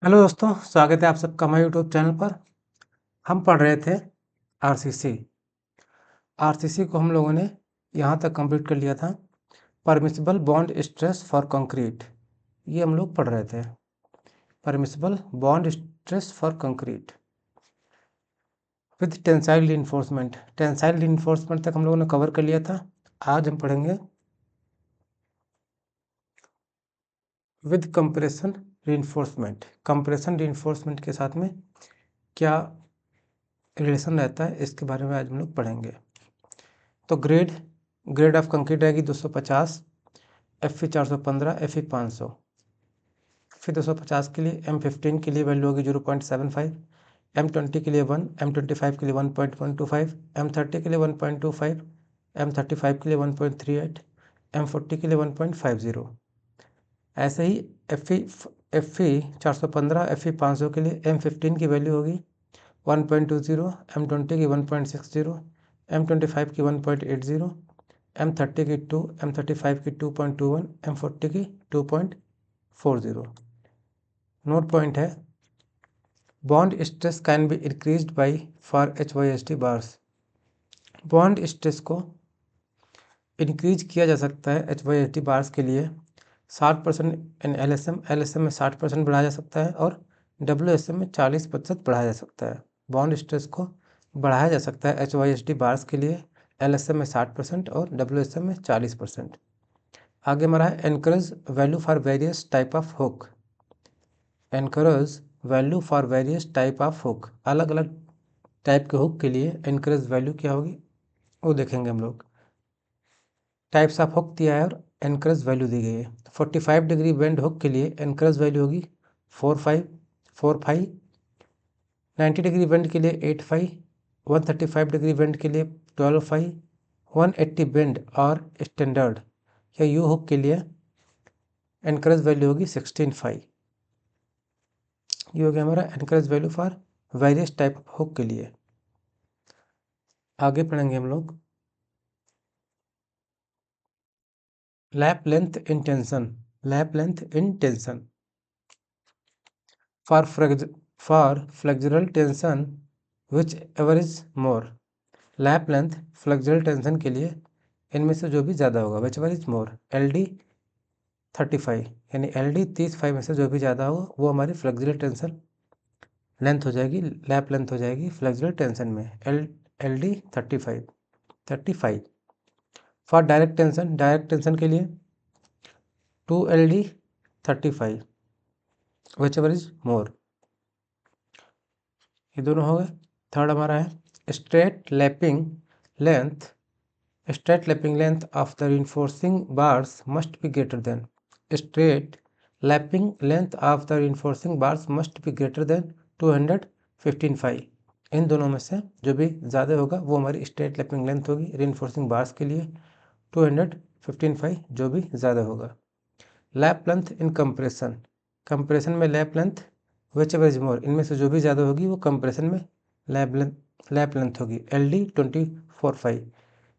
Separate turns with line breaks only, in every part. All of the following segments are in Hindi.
हेलो दोस्तों, स्वागत है आप सबका हमारे यूट्यूब चैनल पर। हम पढ़ रहे थे आरसीसी। आरसीसी को हम लोगों ने यहाँ तक कंप्लीट कर लिया था। Permissible bond stress for concrete, ये हम लोग पढ़ रहे थे। Permissible bond stress for concrete with tensile reinforcement. Tensile reinforcement तक हम लोगों ने कवर कर लिया था। आज हम पढ़ेंगे with compression reinforcement. Compression reinforcement के साथ में क्या रिलेशन रहता है, इसके बारे में आज हम लोग पढ़ेंगे। तो ग्रेड ऑफ कंक्रीट रहेगी 250, Fe 415, Fe 500। Fe 250 के लिए, M15 के लिए वैल्यू होगी 0.75, M20 के लिए 1, M25 के लिए 1.125, M30 के लिए 1.25, M35 के लिए 1.38, M40 के लिए 1.50। ऐसे ही Fe 415, Fe 500 के लिए M15 की वैल्यू होगी 1.20, M20 की 1.60, M25 की 1.80, M30 की 2, M35 की 2.21, M40 की 2.40। नोट पॉइंट है, bond stress can be increased by for HYSD bars. Bond stress को इंक्रीज किया जा सकता है HYSD बार्स के लिए 60% इन LSM में 60% बढ़ाया जा सकता है और WSM में 40% बढ़ाया जा सकता है। बॉन्ड स्ट्रेस को बढ़ाया जा सकता है HYSD बार्स के लिए LSM में 60% और WSM में 40%। आगे हमारा है encourage value for various type of hook. Encourage value for various type of hook, अलग अलग टाइप के हुक के लिए एनकरेज वैल्यू क्या होगी वो देखेंगे हम लोग। टाइप्स ऑफ हुक दिया है और एनकरेज वैल्यू दी गई है। 45 डिग्री बेंड हुक के लिए एनकरेज वैल्यू होगी 4.5। 90 डिग्री बेंड के लिए 8.5, 135 डिग्री बेंड के लिए 12.5, 180 बेंड और स्टैंडर्ड या यू हुक के लिए एनकरेज वैल्यू होगी 16.5। ये हो गया हमारा encourage value for various type of hook के लिए। आगे पढ़ेंगे हम लोग lap length in tension. Lap length in tension for flexural tension which ever is more. Lap length flexural tension के लिए इनमें से जो भी ज़्यादा होगा which ever is more, LD 35 यानी LD 35 में से जो भी ज़्यादा होगा वो हमारी फ्लेक्सुरल टेंशन लेंथ हो जाएगी, लैप लेंथ हो जाएगी फ्लेक्सुरल टेंशन में LD 35। फॉर डायरेक्ट टेंशन के लिए 2LD 35 विच एवर इज मोर। ये दोनों हो गए। थर्ड हमारा है straight lapping length. Straight lapping length of the reinforcing bars must be greater than। Straight lapping length of the reinforcing bars must be greater than 215. इन दोनों में से जो भी ज़्यादा होगा वो हमारी स्ट्रेट लैपिंग लेंथ होगी reinforcing bars के लिए 215 जो भी ज़्यादा होगा। Lap length in compression. Compression में lap length whichever is more, इनमें से जो भी ज़्यादा होगी वो कंप्रेशन में लैप लेंथ होगी LD 24.5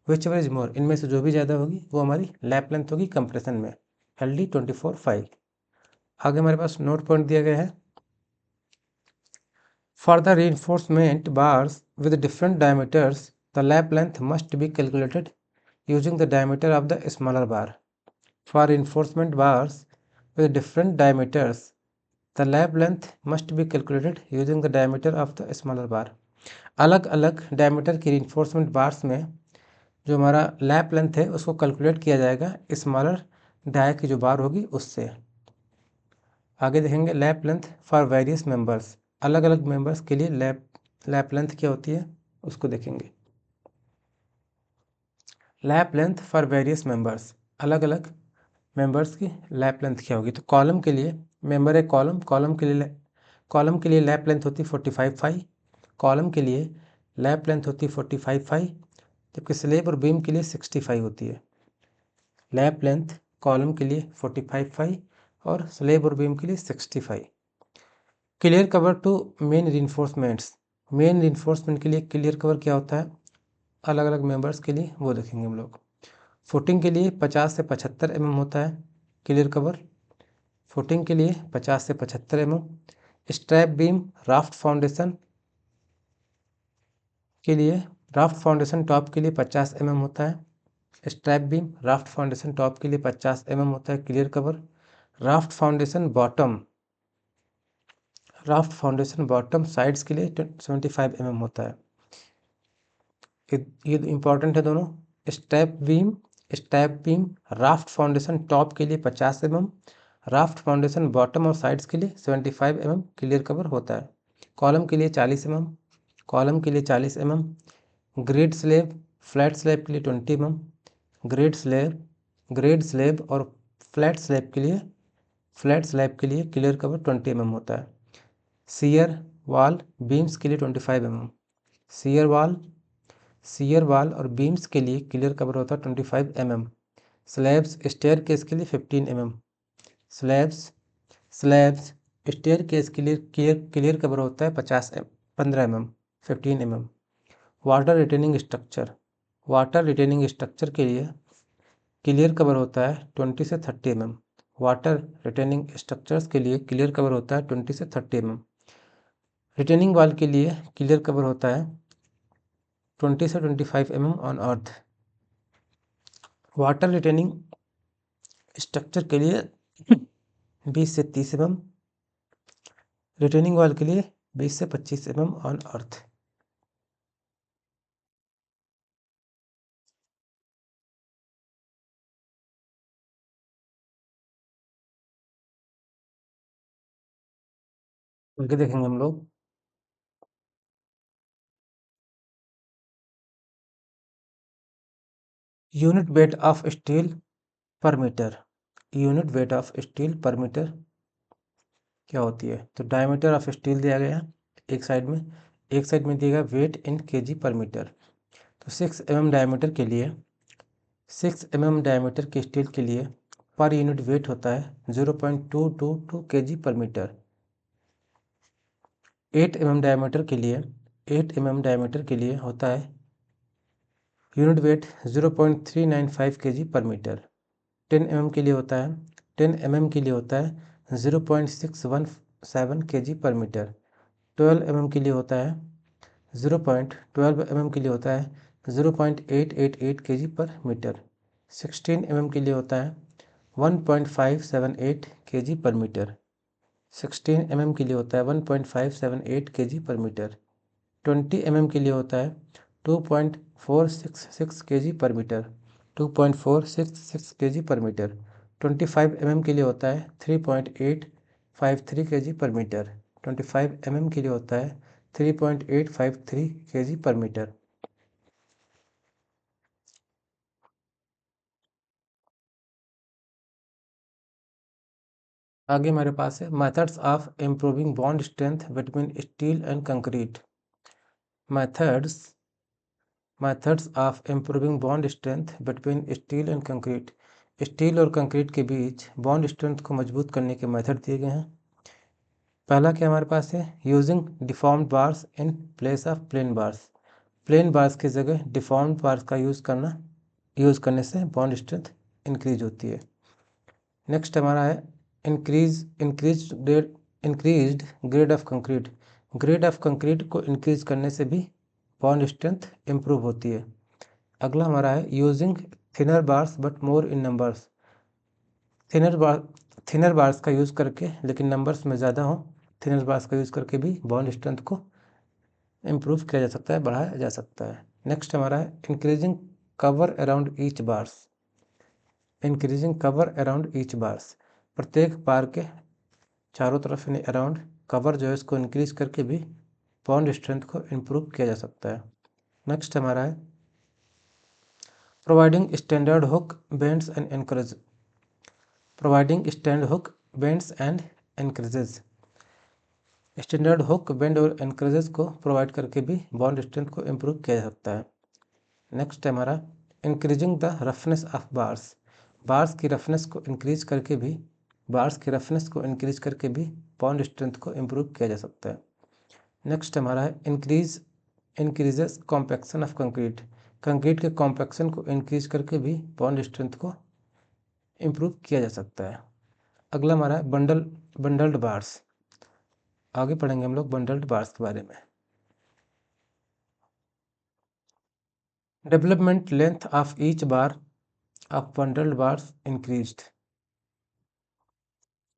whichever is more, इनमें से जो भी ज़्यादा होगी वो हमारी लैप लेंथ होगी कंप्रेशन में LD 24.5। आगे हमारे पास नोट पॉइंट दिया गया है for the reinforcement bars with different diameters the lap length must be calculated using the diameter of the smaller bar. For reinforcement bars with different diameters the lap length must be calculated using the diameter of the smaller bar. अलग अलग डायमीटर की reinforcement bars में जो हमारा लैप लेंथ है उसको कैलकुलेट किया जाएगा स्मॉलर डाया की जो बार होगी उससे। आगे देखेंगे lap length for various members. अलग अलग मेंबर्स के लिए लैप लेंथ क्या होती है उसको देखेंगे। Lap length for various members, अलग अलग मेंबर्स की लैप लेंथ क्या होगी। तो कॉलम के लिए मेंबर है कॉलम के लिए लैप लेंथ होती है 45 कॉलम के लिए लैप लेंथ होती है 45 जबकि स्लेब और बीम के लिए 65 होती है। लैप लेंथ कॉलम के लिए 45 और स्लेब और बीम के लिए 65। Clear cover to main reinforcements. Main reinforcement के लिए क्लियर कवर क्या होता है अलग अलग मेंबर्स के लिए वो देखेंगे हम लोग। फुटिंग के लिए 50 से 75 mm होता है क्लियर कवर। फुटिंग के लिए 50 से 75 mm। Strap beam raft foundation के लिए, राफ्ट फाउंडेशन टॉप के लिए 50 mm होता है। Strap beam raft foundation top के लिए 50 mm होता है clear cover. Raft foundation bottom sides के लिए 75 mm होता है। ये इंपॉर्टेंट है दोनों। Step beam raft foundation top के लिए 50 mm, राफ्ट फाउंडेशन बॉटम और साइड्स के लिए 75 mm क्लियर कवर होता है। कॉलम के लिए 40 mm, कॉलम के लिए 40 mm, grade slab flat slab के लिए 20 mm, ग्रेड स्लेब और फ्लैट स्लेब के लिए क्लियर कवर 20 mm होता है। सियर वाल बीम्स के लिए 25 mm, सियर वाल और बीम्स के लिए क्लियर कवर होता है 25 mm। स्लैब्स स्टेयर केस के लिए 15 mm, स्लैब्स स्टेयर केस के लिए क्लियर कवर होता है 15 mm 15 mm। Water retaining structure के लिए क्लियर कवर होता है 20 से 30 mm। वाटर रिटेनिंग स्ट्रक्चर्स के लिए क्लियर कवर होता है 20 से 30 mm। रिटेनिंग वाल के लिए क्लियर कवर होता है 20 से 25 mm on earth. Water retaining structure के लिए 20 से 30 mm, रिटेनिंग वाल के लिए 20 से 25 mm ऑन अर्थ। आगे देखेंगे हम लोग unit weight of steel per metre. Unit weight of steel per metre क्या होती है? तो डायमीटर ऑफ स्टील दिया गया एक साइड में दिया गया वेट इन केजी पर मीटर। तो 6 mm डायमीटर के लिए 6 mm डायमीटर के स्टील के लिए पर यूनिट वेट होता है 0.222 kg पर मीटर। 8 mm डायमीटर के लिए 8 mm डायमीटर के लिए होता है यूनिट वेट 0.395 kg पर मीटर। 10 mm के लिए होता है 10 mm के लिए होता है 0.617 kg पर मीटर। 12 mm के लिए होता है 0.12 mm के लिए होता है 0.888 kg पर मीटर। 16 mm के लिए होता है 1.578 kg पर मीटर। 16 mm के लिए होता है 1.578 kg पर मीटर। 20 mm के लिए होता है 2.466 kg पर मीटर। 2.466 kg पर मीटर। 25 mm के लिए होता है 3.853 kg पर मीटर। 25 mm के लिए होता है 3.853 kg पर मीटर। आगे हमारे पास है methods of improving bond strength between steel and concrete. Methods of improving bond strength between steel and concrete. Steel और कंक्रीट के बीच बॉन्ड स्ट्रेंथ को मजबूत करने के मेथड दिए गए हैं। पहला क्या हमारे पास है using deformed bars in place of plain bars. Plain bars की जगह डिफॉर्म्ड बार्स का यूज़ करने से बॉन्ड स्ट्रेंथ इंक्रीज होती है। नेक्स्ट हमारा है increased grade of concrete. Grade of concrete को इंक्रीज करने से भी बॉन्ड स्ट्रेंथ इम्प्रूव होती है। अगला हमारा है using thinner bars but more in numbers. Thinner bars का यूज़ करके लेकिन नंबर्स में ज़्यादा हो, थिनर बार्स का यूज़ करके भी बॉन्ड स्ट्रेंथ को इम्प्रूव किया जा सकता है, बढ़ाया जा सकता है। नेक्स्ट हमारा है increasing cover around each bars. प्रत्येक बार के चारों तरफ यानी अराउंड कवर जो है इसको इंक्रीज करके भी बॉन्ड स्ट्रेंथ को इम्प्रूव किया जा सकता है। नेक्स्ट हमारा है providing standard hook bends and anchorage. Standard hook bend और एनकरेजेस को प्रोवाइड करके भी बॉन्ड स्ट्रेंथ को इम्प्रूव किया जा सकता है। नेक्स्ट है हमारा increasing the roughness of bars. Bars की रफनेस को इंक्रीज करके भी बॉन्ड स्ट्रेंथ को इम्प्रूव किया जा सकता है। नेक्स्ट हमारा है increases compaction of concrete. Concrete के कॉम्पैक्शन को इंक्रीज करके भी बॉन्ड स्ट्रेंथ को इम्प्रूव किया जा सकता है। अगला हमारा है बंडल्ड बार्स। आगे पढ़ेंगे हम लोग बंडल्ड बार्स के बारे में। Development length of each bar of bundled bars increased.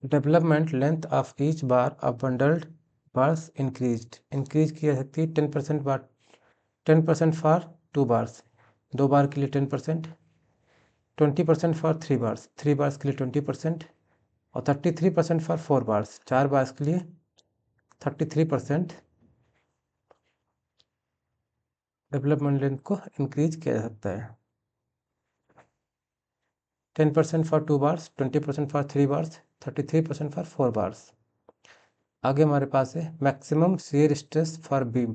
Development length of each bar of bundled bars increased. Increase की जा सकती है 10% बार, 10% फॉर 2 बार्स, 2 बार के लिए 10%, 20% फॉर 3 बार्स, 3 बार्स के लिए 20%, और 33% फॉर 4 बार्स, 4 बार्स के लिए 33% डेवलपमेंट लेंथ को इंक्रीज किया जा सकता है। 10% for 2 bars, 20% for 3 bars, 33% for 4 bars. आगे हमारे पास है maximum shear stress for beam.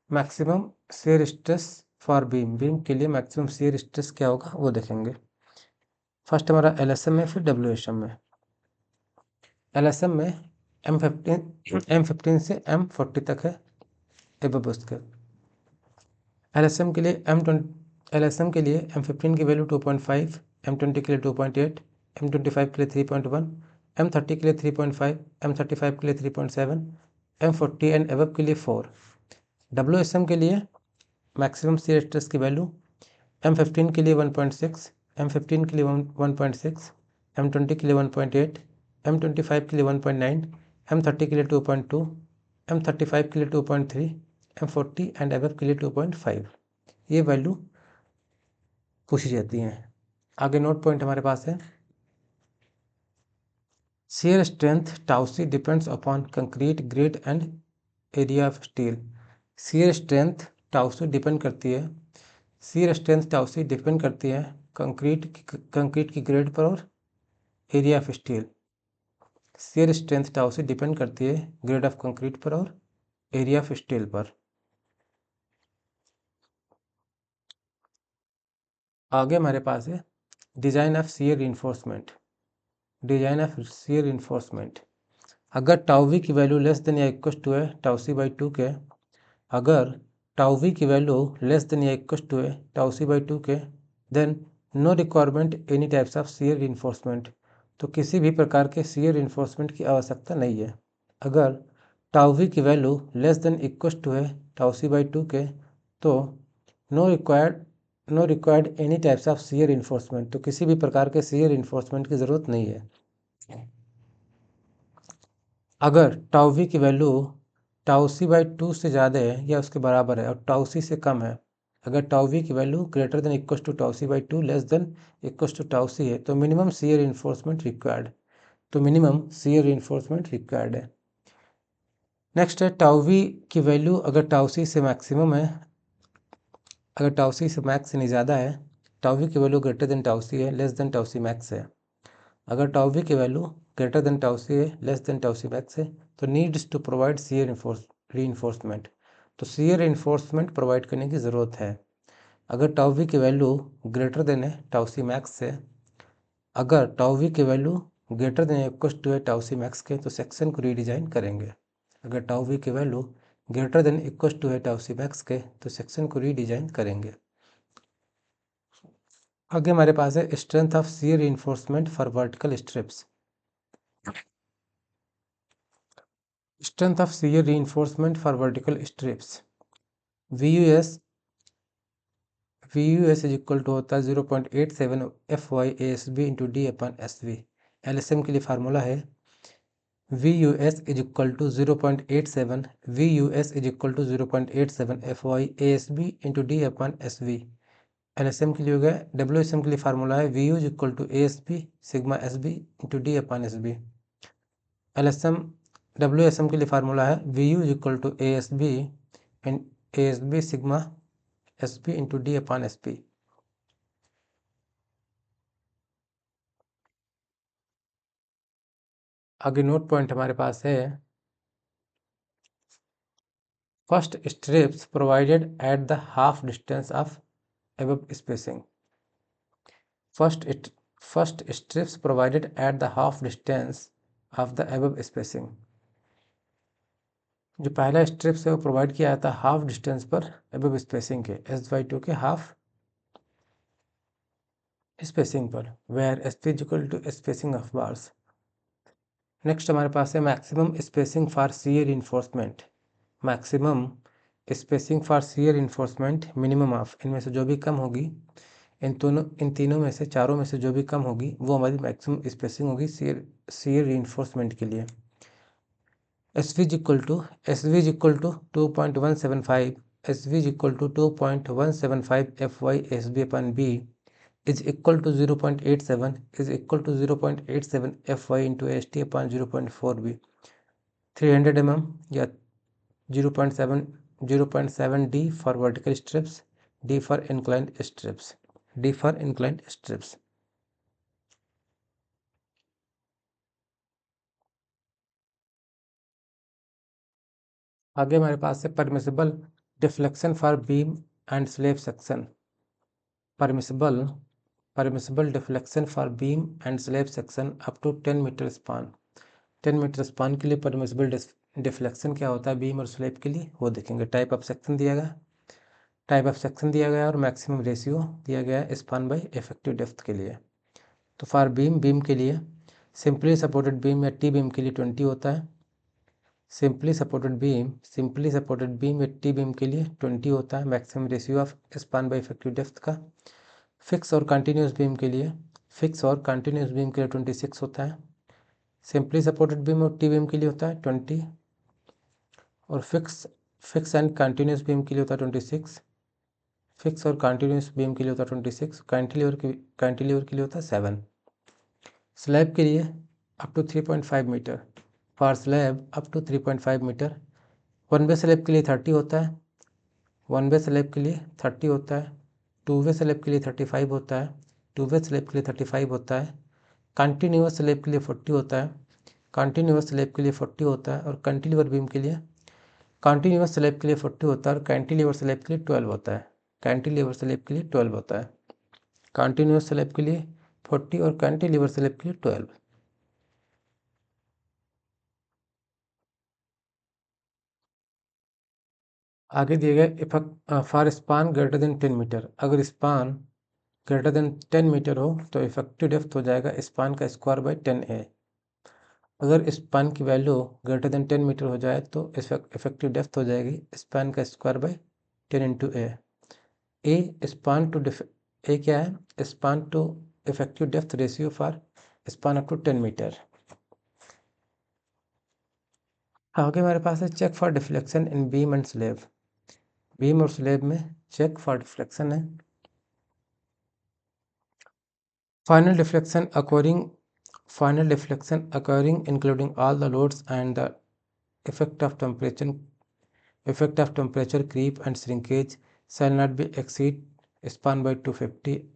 Maximum shear stress for beam, beam के लिए मैक्सिमम शियर स्ट्रेस क्या होगा वो देखेंगे। फर्स्ट हमारा LSM है, फिर WSM में। LSM में M15 से M40 तक है एबव उसके। LSM के लिए LSM के लिए M15 की वैल्यू 2.5, M20 के लिए 2.8, M25 के लिए 3.1, M30 के लिए 3.5, M35 के लिए 3.7, M40 एंड एबव के लिए 4। WSM के लिए मैक्सिमम शियर स्ट्रेस की वैल्यू M15 के लिए 1.6, M15 के लिए 1.6, M20 के लिए 1.8, M25 के लिए 1.9, M30 के लिए 2.2, M35 के लिए 2.3, M40 एंड एबव के लिए 2.5। ये वैल्यू पूछी जाती हैं। आगे नोट पॉइंट हमारे पास है, shear strength टाउसी depends upon concrete grade and area of steel. Shear strength टाउसी depend करती है, शियर स्ट्रेंथ टाउसी डिपेंड करती है कंक्रीट की ग्रेड पर और area of steel. Shear strength टाउसी depend करती है ग्रेड ऑफ कंक्रीट पर और एरिया ऑफ स्टील पर। आगे हमारे पास है design of shear reinforcement. Design of shear reinforcement, अगर टाउ वी की वैल्यू लेस देन या इक्वल टू है टाउ सी बाई 2 के, अगर टाउ वी की वैल्यू लेस देन या इक्वल टू है टाउ सी बाई 2 के, then no requirement any types of shear reinforcement. तो किसी भी प्रकार के शियर रिइंफोर्समेंट की आवश्यकता नहीं है। अगर टाउ वी की value less than equal to है टाउ सी बाई 2 के, तो no required any types of shear reinforcement, तो किसी भी प्रकार के शियर रिइंफोर्समेंट की ज़रूरत नहीं है। अगर टाउ वी की वैल्यू टाउ सी बाई 2 से ज़्यादा है या उसके बराबर है और टाउ सी से कम है, अगर टाउ वी की value greater than equal to tau C by 2 less than equal to tau C है, तो मिनिमम शियर रिइंफोर्समेंट रिक्वायर्ड, तो मिनिमम शियर रिइंफोर्समेंट रिक्वायर्ड है। नेक्स्ट है टाउ वी की वैल्यू अगर टाउ सी से मैक्सिमम है, अगर टाउ सी से मैक्स से नहीं ज़्यादा है, टाउ वी की value greater than tau C है, less than tau C max है। अगर टाउ वी की value greater than tau C है, less than tau C max है, तो needs to provide shear reinforcement, तो शियर रीइंफोर्समेंट प्रोवाइड करने की ज़रूरत है। अगर टाउ वी की वैल्यू ग्रेटर देन है टाउ सी मैक्स से, अगर टाउ वी की value greater than equal to है टाउ सी मैक्स के, तो सेक्शन को रीडिज़ाइन करेंगे। अगर टाउ वी की value greater than equal to है टाउ सी मैक्स के, तो सेक्शन को रीडिज़ाइन करेंगे। आगे हमारे पास है strength of shear reinforcement for vertical strips. Strength of shear reinforcement for vertical strips, VUS is equal to होता है 0.87 FY/ASB into D upon SV। LSM के लिए फार्मूला है VUS is equal to 0.87 FY/ASB into D upon SV। LSM के लिए हो गया। WSM के लिए फार्मूला है VU is equal to ASB sigma SB into D upon SB। WSM के लिए फार्मूला है VU is equal to ASB sigma SB into D upon SP। आगे नोट पॉइंट हमारे पास है, first strips provided at the half distance of above spacing. First strips provided at the half distance of the above spacing, जो पहला स्ट्रिप्स है वो प्रोवाइड किया जाता है हाफ डिस्टेंस पर एबव स्पेसिंग के, S/2 के हाफ स्पेसिंग पर, where SP is equal to spacing of bars. Next हमारे पास है maximum spacing for shear reinforcement. Maximum spacing for shear reinforcement minimum of, इनमें से जो भी कम होगी, इन तीनों में से, चारों में से जो भी कम होगी वो हमारी मैक्सिमम स्पेसिंग होगी शियर रिइंफोर्समेंट के लिए। SV is equal to 2.175, SV is equal to 2.175 FY SB upon B is equal to 0.87 is equal to 0.87 FY into ST upon 0.4B। 300 mm या 0.7 D for vertical strips, D for inclined strips, D for inclined strips। आगे हमारे पास है permissible deflection for beam and slab section. permissible deflection for beam and slab section up to 10 metre span. 10 metre span के लिए परमिसिबल डिफ्लेक्शन क्या होता है बीम और स्लैब के लिए, वो देखेंगे। टाइप ऑफ सेक्शन दिया गया और मैक्सिमम रेशियो दिया गया है स्पान बाय इफेक्टिव डेप्थ के लिए। तो फॉर बीम के लिए सिंपली सपोर्टेड बीम या टी बीम के लिए 20 होता है। सिंपली सपोर्टेड बीम या टी बीम के लिए 20 होता है maximum ratio of span bye effective depth का। फिक्स और कंटिन्यूस बीम के लिए 26 होता है। सिंपली सपोर्टेड बीम और टी बीम के लिए होता है 20, और फिक्स एंड कंटिन्यूस बीम के लिए होता है 26। फिक्स और कंटिन्यूस बीम के लिए होता है 26, कैंटिलीवर के लिए होता है 7। स्लैब के लिए up to 3.5 metre, for slab up to 3.5 metre. One way slab के लिए 30 होता है, वन वे स्लैब के लिए 30 होता है। टू वे स्लैब के लिए 35 होता है, टू वे स्लैब के लिए 35 होता है। कंटिन्यूअस स्लैब के लिए 40 होता है, कंटिन्यूअस स्लैब के लिए 40 होता है। और कैंटिलीवर बीम के लिए कंटिन्यूअस स्लैब के लिए 40 होता है और कैंटिलीवर स्लैब के लिए 12 होता है। कैंटिलीवर स्लैब के लिए 12 होता है, कंटिन्यूअस स्लैब के लिए 40 और कैंटिलीवर स्लैब के लिए 12। आगे दिए गए for span greater than 10 metre. अगर स्पान ग्रेटर देन 10 मीटर हो तो इफेक्टिव डेप्थ हो जाएगा स्पान का स्क्वायर बाय 10A। अगर स्पान की वैल्यू ग्रेटर देन 10 मीटर हो जाए तो इफेक्टिव डेप्थ हो जाएगी स्पान का square by 10 into A. A क्या है, span to effective depth ratio for span up to 10 metre. आगे हमारे पास है check for deflection in beam and slab. Beam और स्लैब में चेक फॉर डिफ्लेक्शन है। Final deflection occurring including all the loads and the effect of temperature creep and shrinkage shall not be exceed span by 250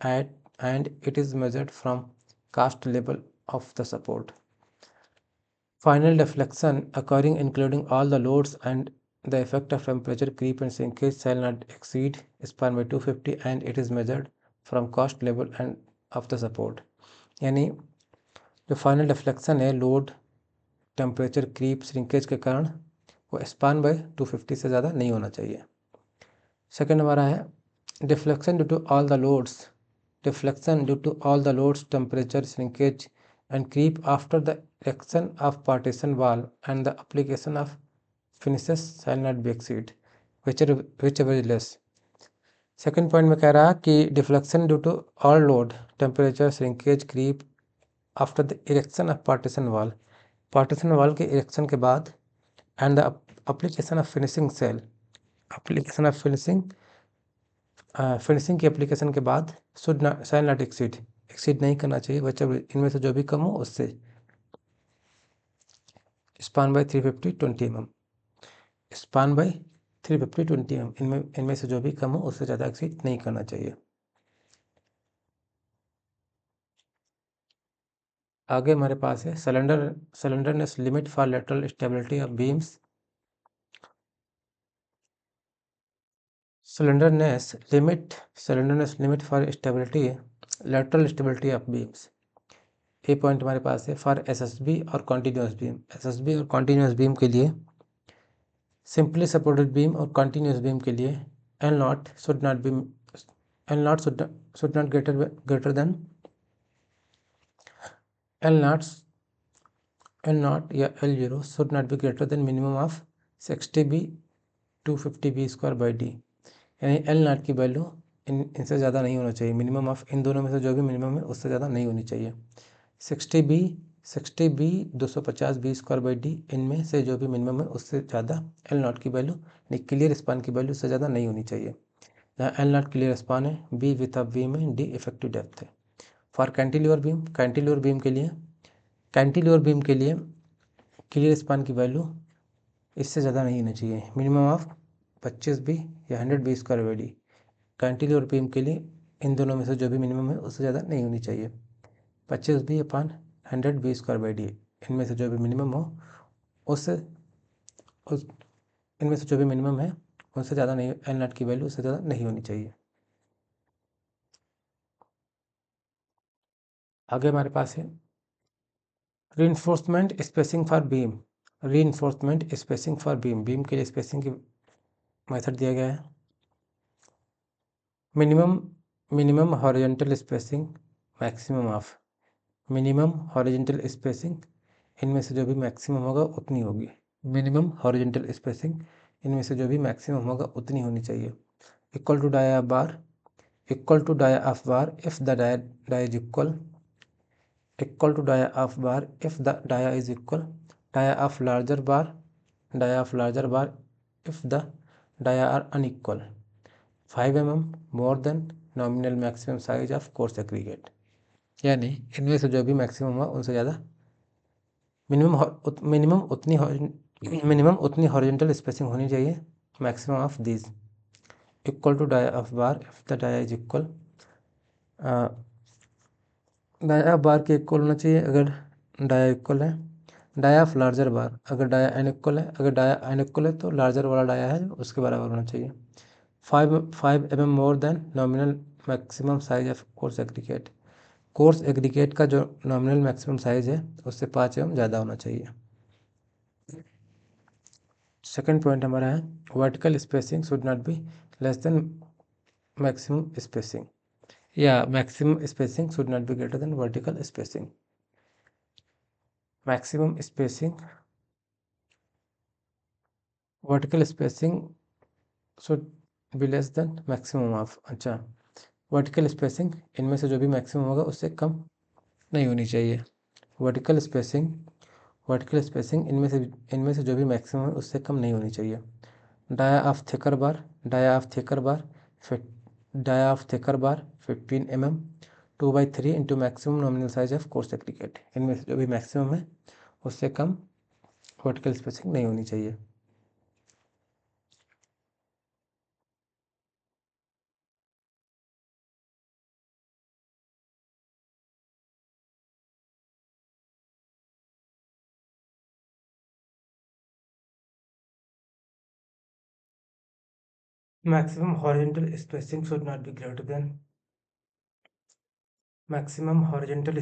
and it is measured from cast level of the support. Final deflection occurring including all the loads and the effect of temperature creep and shrinkage shall not exceed span by 250 and it is measured from cast level and of the support। यानी जो फाइनल डिफ्लेक्शन है लोड टेम्परेचर क्रीप श्रिंकेज के कारण वो स्पान बाय 250 से ज़्यादा नहीं होना चाहिए। सेकंड हमारा है deflection due to all the loads temperature shrinkage and creep after the erection of partition wall and the application of finishes shall not be exceed whichever is less. Second point में कह रहा है कि deflection due to all load temperature shrinkage creep after the erection of partition wall के इरेक्शन के बाद and the application of finishing finishing की एप्लीकेशन के बाद शैल नॉट एक्सीड नहीं करना चाहिए बच्चा इनमें से जो भी कम हो उससे span by 350 20 mm। Span by 350 20 mm इनमें से जो भी कम हो उससे ज़्यादा एक्सीड नहीं करना चाहिए। आगे हमारे पास है slenderness limit for lateral stability of beams. Slenderness limit for lateral stability of beams। A point हमारे पास है फॉर एसएसबी और कॉन्टीन्यूस बीम के लिए सिंपली सपोर्टेड बीम और कॉन्टीन्यूस बीम के लिए L not should not greater than L0 या L0 should not be greater than minimum of 60B 250B square by D। यानी L0 की वैल्यू इनसे ज़्यादा नहीं होना चाहिए। मिनिमम ऑफ इन दोनों में से जो भी मिनिमम है उससे ज़्यादा नहीं होनी चाहिए। 60B 250B square by D, इनमें से जो भी मिनिमम है उससे ज़्यादा L0 की वैल्यू यानी क्लियर स्पान की वैल्यू उससे ज़्यादा नहीं होनी चाहिए। जहाँ L0 क्लियर स्पान है, B विथ अब V में D इफेक्टिव डेप्थ है। For cantilever beam, cantilever beam के लिए क्लियर स्पान की वैल्यू इससे ज़्यादा नहीं होनी चाहिए। मिनिमम ऑफ 25B या 100B square by D. Cantilever beam के लिए इन दोनों में से जो भी मिनिमम है उससे ज़्यादा नहीं होनी चाहिए। 25B upon 100B square by D, इनमें से जो भी मिनिमम हो उससे इनमें से जो भी मिनिमम है उससे ज़्यादा नहीं, L0 की वैल्यू उससे ज़्यादा नहीं होनी चाहिए। आगे हमारे पास है reinforcement spacing for beam. Reinforcement spacing for beam, beam के लिए स्पेसिंग की मेथड दिया गया है। Minimum horizontal spacing, maximum of minimum horizontal spacing, इनमें से जो भी मैक्सिमम होगा उतनी होगी। मिनिमम हॉरिजॉन्टल स्पेसिंग, इनमें से जो भी मैक्सिमम होगा उतनी होनी चाहिए। Equal to dia bar, equal to dia of bar if the dia is equal to dia of bar if the dia is equal, dia of larger bar if the dia are unequal, 5 mm more than nominal maximum size of coarse aggregate. यानी इनमें से जो भी मैक्सिमम हुआ उनसे ज़्यादा मिनिमम उतनी हॉरिजॉन्टल स्पेसिंग होनी चाहिए। Maximum of this equal to dia of bar if the dia is equal, dia of bar के इक्वल होना चाहिए अगर डाया इक्वल है। डाया ऑफ लार्जर बार, अगर डाया अनइक्वल है, अगर डाया अनइक्वल है तो लार्जर वाला डाया है उसके बराबर होना चाहिए। 5 mm more than nominal maximum size of coarse aggregate, coarse aggregate का जो नॉमिनल मैक्सिमम साइज है उससे 5 mm ज़्यादा होना चाहिए। सेकेंड पॉइंट हमारा है vertical spacing should not be less than maximum spacing, या maximum spacing should not be greater than vertical spacing. Maximum spacing, vertical spacing should be less than maximum of, अच्छा वर्टिकल स्पेसिंग इनमें से जो भी मैक्सिमम होगा उससे कम नहीं होनी चाहिए। वर्टिकल स्पेसिंग इनमें से जो भी मैक्सिमम है उससे कम नहीं होनी चाहिए। Dia of thicker bar, dia of thicker bar 15 mm 2/3 into maximum nominal size of coarse aggregate, इनमें से जो भी मैक्सिमम है उससे कम वर्टिकल स्पेसिंग नहीं होनी चाहिए। Maximum horizontal spacing should not be greater then maximum horizontal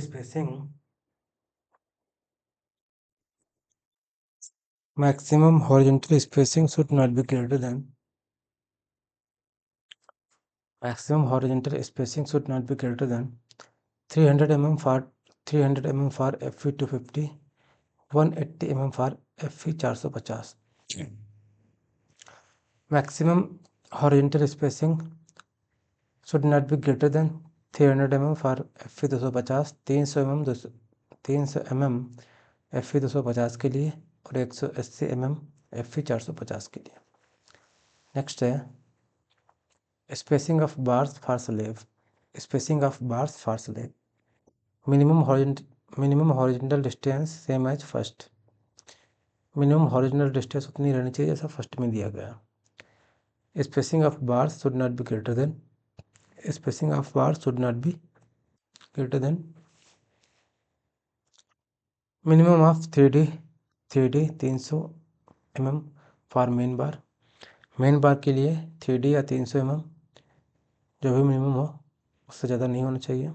spacing should not be greater than 300 mm for FE 250, 180 mm for FE 450। Maximum horizontal spacing should not be greater than 300 mm for FE 250, 300 mm FE 250 के लिए और 180 mm FE 450 के लिए। नेक्स्ट है spacing of bars for slab, minimum horizontal distance same as first, minimum horizontal distance उतनी रहनी चाहिए जैसा फर्स्ट में दिया गया। Spacing of bars should not be greater than minimum of 3D 300 mm for main bar के लिए 3D या 300 mm जो भी मिनिमम हो उससे ज़्यादा नहीं होना चाहिए।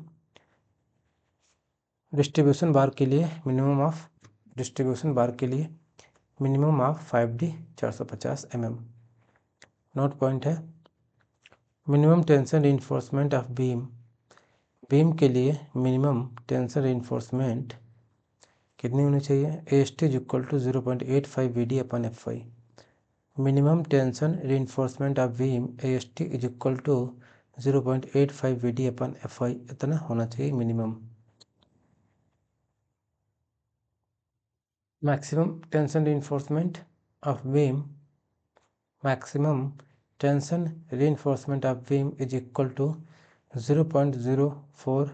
डिस्ट्रीब्यूशन बार के लिए minimum of 5D 450 mm। Note point है minimum tension reinforcement of beam के लिए मिनिमम टेंशन रीइंफोर्समेंट कितनी होनी चाहिए? AST is equal to 0.85 VD upon FY। Minimum tension reinforcement of beam AST is equal to 0.85 VD upon FY, इतना होना चाहिए minimum. Maximum tension reinforcement of beam, maximum tension reinforcement of beam is equal to 0.04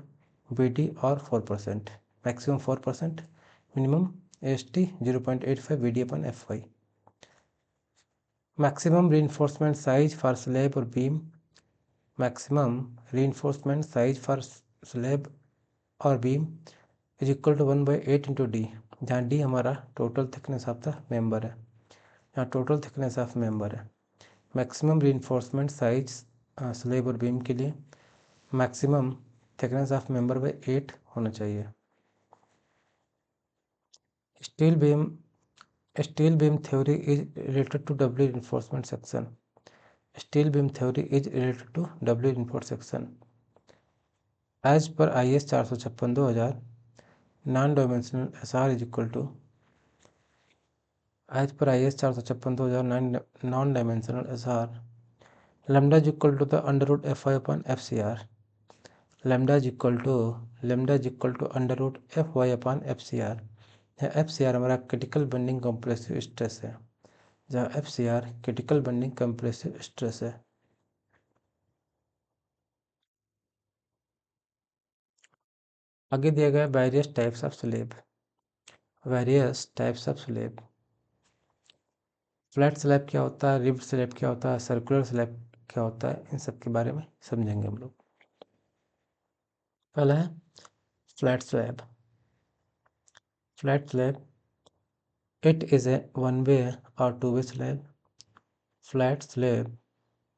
BD or 4%, maximum 4%, minimum AST 0.85 VD upon FY। maximum reinforcement size for slab or beam, maximum reinforcement size for slab और beam is equal to 1/8 into D, जहाँ D हमारा total thickness of the member है, यहाँ टोटल थिकनेस ऑफ मेंबर है। मैक्सिमम रीइंफोर्समेंट साइज स्लेब और बीम के लिए maximum thickness of member by 8 होना चाहिए। Steel beam theory is related to W reinforcement section. Steel beam theory is related to W reinforcement section. As per IS 456/2000 non dimensional SR is equal to, as per IS 456/2000 non dimensional SR lambda is equal to the under root FY upon FCR, lambda is equal to under root FY upon FCR, जहाँ FCR हमारा क्रिटिकल बेंडिंग कंप्रेसिव स्ट्रेस है, जहाँ FCR critical bending compressive stress है। आगे दिया गया various types of slab. Various types of slab, flat slab क्या होता है, रिब्ड स्लैब क्या होता है, सर्कुलर स्लैब क्या होता है, इन सब के बारे में समझेंगे हम लोग। पहला है flat slab. Flat slab, it is a one-way or two-way slab. Flat slab,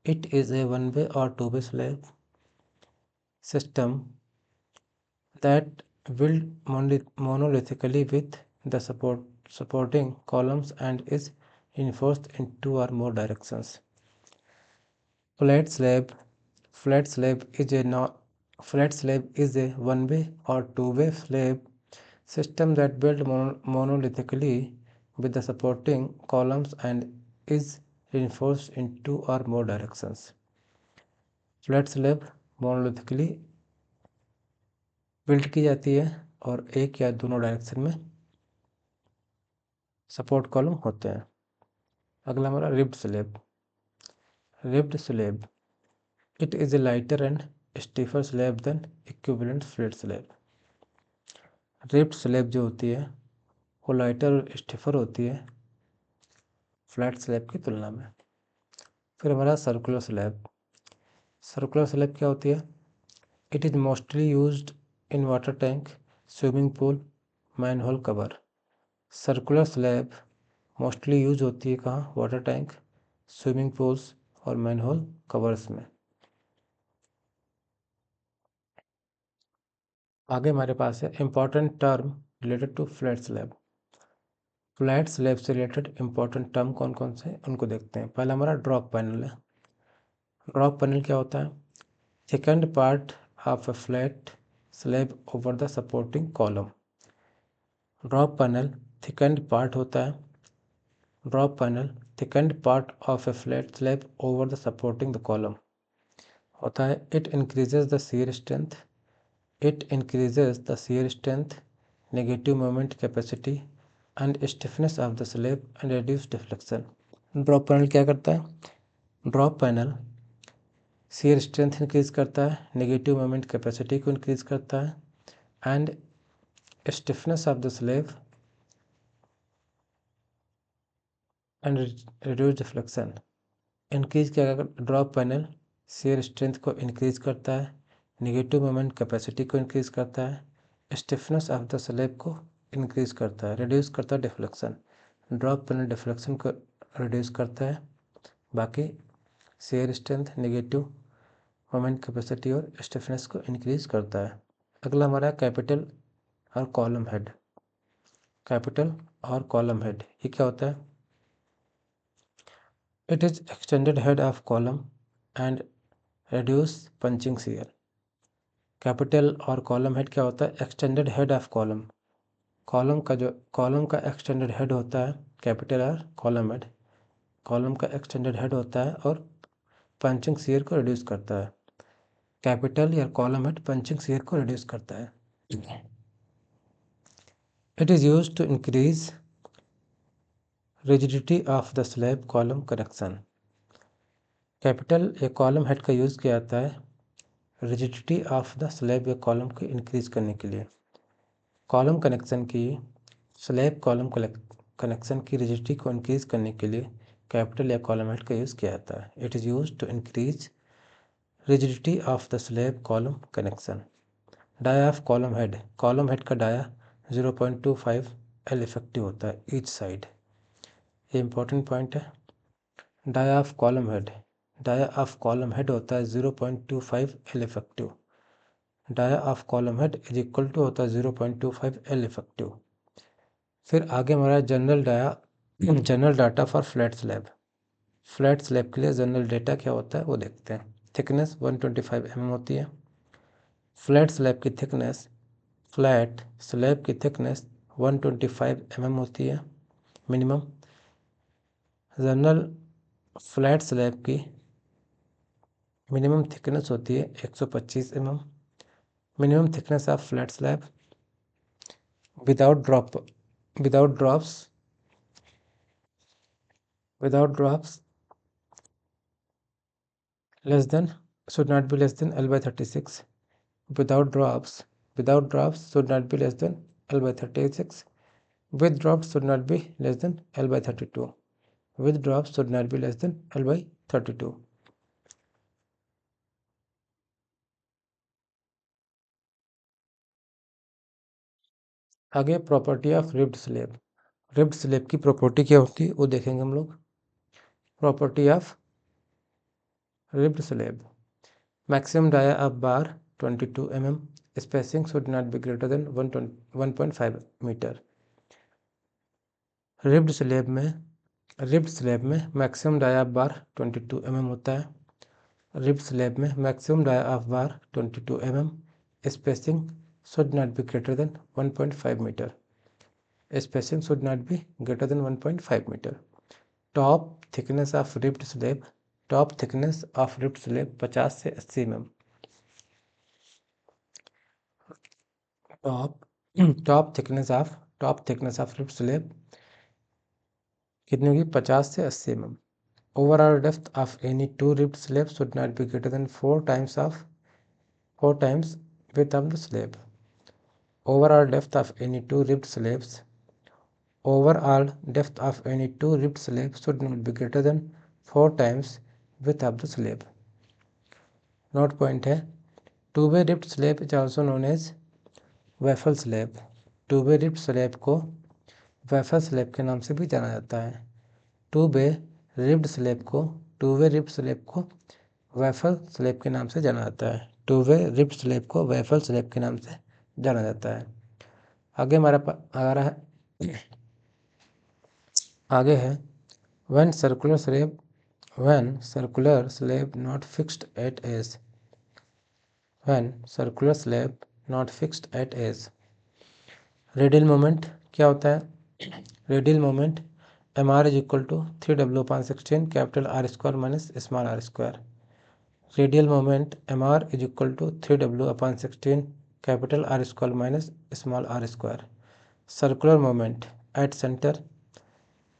it is a one-way or two-way slab system that built monolithically with the supporting columns and is reinforced in two or more directions. Flat slab is a one-way or two-way slab system that built monolithically with the supporting columns and is reinforced in two or more directions. Flat slab monolithically built की जाती है और एक या दोनों डायरेक्शन में सपोर्ट कॉलम होते हैं। अगला हमारा ribbed slab. Ribbed slab, it is a lighter and stiffer slab than equivalent flat slab. Ribbed slab जो होती है वो लाइटर और स्टीफर होती है फ्लैट स्लैब की तुलना में। फिर हमारा सर्कुलर स्लैब। सर्कुलर स्लैब क्या होती है? It is mostly used in water tank, swimming pool, manhole cover. Circular slab mostly use होती है कहाँ? वाटर टैंक, स्विमिंग पूल्स और मैनहोल कवर्स में। आगे हमारे पास है important term related to flat slab. Flat slab से रिलेटेड इंपॉर्टेंट टर्म कौन कौन से हैं उनको देखते हैं। पहला हमारा ड्रॉप पैनल है। ड्रॉप पैनल क्या होता है? Thickened part of a flat slab over the supporting column. Drop panel thickened part होता है। Drop panel thickened part of a flat slab over the supporting the column होता है। It increases the shear strength, negative moment capacity and stiffness of the slab and reduce deflection. Drop panel क्या करता है? Drop panel shear strength increase करता है, नेगेटिव मोमेंट कैपेसिटी को इंक्रीज करता है and stiffness of the slab and reduce deflection. Increase क्या करता? ड्रॉप पैनल शियर स्ट्रेंथ को इंक्रीज करता है, नेगेटिव मोमेंट कैपेसिटी को इंक्रीज करता है, स्टिफनेस ऑफ द स्लैब को इंक्रीज करता है, रिड्यूस करता है डिफ्लेक्शन। ड्रॉप पैनल डिफ्लेक्शन को रिड्यूस करता है, बाकी shear strength, negative moment capacity और स्टिफनेस को इंक्रीज करता है। अगला हमारा कैपिटल और कॉलम हेड। कैपिटल और कॉलम हेड ये क्या होता है? It is extended head of column and reduce punching shear. Capital और कॉलम हेड क्या होता है? Extended head of column column का एक्सटेंडेड हेड होता है capital R, column head. Column का एक्सटेंडेड हेड होता है और पंचिंग शियर को रिड्यूस करता है। कैपिटल या कॉलम हेड पंचिंग शियर को रिड्यूस करता है। It is used to increase rigidity of the slab column connection. Capital या कॉलम हेड का यूज़ किया जाता है रिजिडिटी ऑफ द स्लैब या कॉलम को इंक्रीज करने के लिए। कॉलम कनेक्शन की स्लैब कॉलम कनेक्शन की रिजिडिटी को इंक्रीज करने के लिए कैपिटल या कॉलम हेड का यूज़ किया जाता है। It is used to increase rigidity of the slab column connection. Dia of column head का डाया 0.25 L इफेक्टिव होता है ईच साइड। ये इंपॉर्टेंट पॉइंट है। डाया ऑफ कॉलम हेड होता है 0.25 L effective. Dia of column head is equal to होता है 0.25 L इफेक्टिव। फिर आगे हमारा general data for flat slab. Flat slab के लिए जनरल डाटा क्या होता है वो देखते हैं। थिकनेस 125 mm होती है। फ्लैट स्लैब की थिकनेस 125 mm होती है मिनिमम। जनरल फ्लैट स्लैब की मिनिमम थिकनेस होती है 125 mm। Minimum thickness of flat slab without drops less than should not be less than L/36. Without drops should not be less than L/36. With drops should not be less than L/32. With drops should not be less than L/32. आगे property of ribbed slab. Ribbed slab की प्रॉपर्टी क्या होती है वो देखेंगे हम लोग। Property of ribbed slab. Maximum dia of bar 22 mm. Spacing should not be greater than 1.5 metre. Ribbed slab में maximum dia of bar 22 mm होता है। रिब्ड स्लैब में maximum dia of bar 22 mm। Spacing should not be greater than 1.5 metre. Spacing should not be greater than 1.5 metre. Top thickness of ribbed slab 50 से 80 mm। Top thickness of ribbed slab कितनी होगी 50 से 80 mm। Overall depth of any two ribbed slabs should not be greater than 4 times width of the slab. Overall depth of any two ribbed slabs should not be greater than 4 times width of the slab. Note point है two-way ribbed slab is also known as waffle slab. two-way ribbed slab को waffle slab के नाम से भी जाना जाता है। two-way ribbed slab को waffle slab के नाम से जाना जाता है। two-way ribbed slab को waffle slab के नाम से जाना जाता है। आगे हमारा आगे है when circular slab not fixed at edge। Radial moment क्या होता है? Radial moment mr is equal to 3W/16 capital R² minus small r²। Radial moment mr is equal to 3W/16 capital R² minus small r²। Circular moment at centre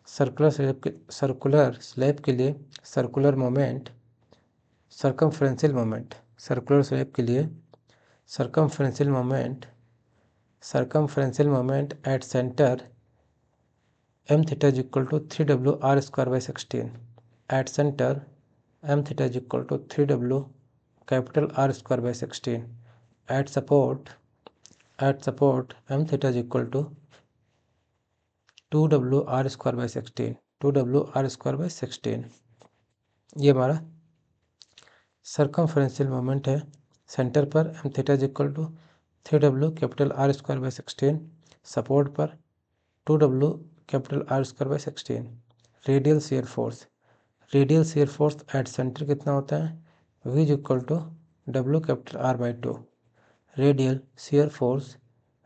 circular slab के लिए circular moment circumferential moment circular slab के लिए circumferential moment at centre m theta is equal to 3W/r²/16 at centre m theta is equal to 3W capital R²/16 eight support m theta is equal to 2W/r²/16 ये हमारा सर्कमफ्रेंशियल मोमेंट है। सेंटर पर m theta is equal to 3W capital R²/16 support पर 2W capital R²/16। Radial shear force at centre कितना होता है? V is equal to W कैपिटल R/2। Radial shear force